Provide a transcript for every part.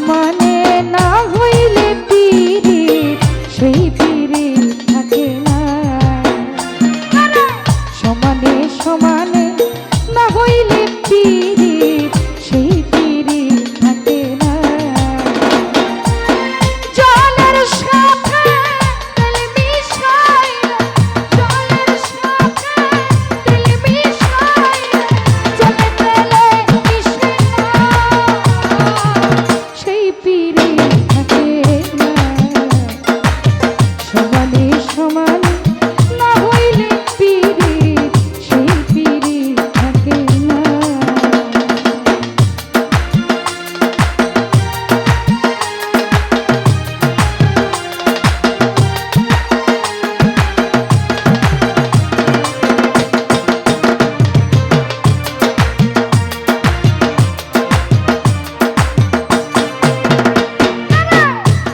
সমানে না হইলে পীড়িত সেই পীড়িত থাকে না। সমানে সমানে না হইলে পীড়িত সেই পীড়িত থাকে না। জলের সাথে তেল মিশাইয়া, জলের সাথে তেল মিশাইয়া, জলে তেলে মিশে না, সেই পীড়িত থাকে না। সমানে সমানে না হইলে পীড়িত সেই পীড়িত থাকে না।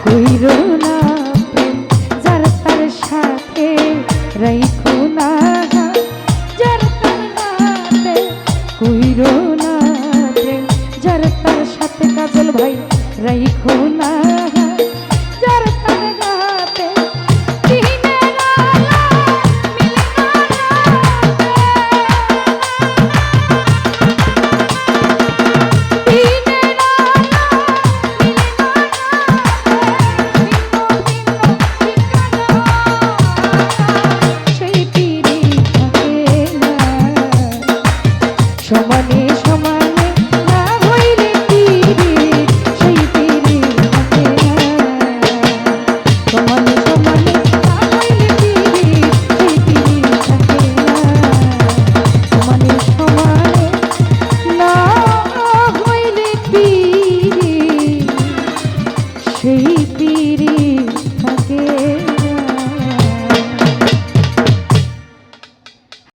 কইরো না প্রেম যার তার সাথে রাইত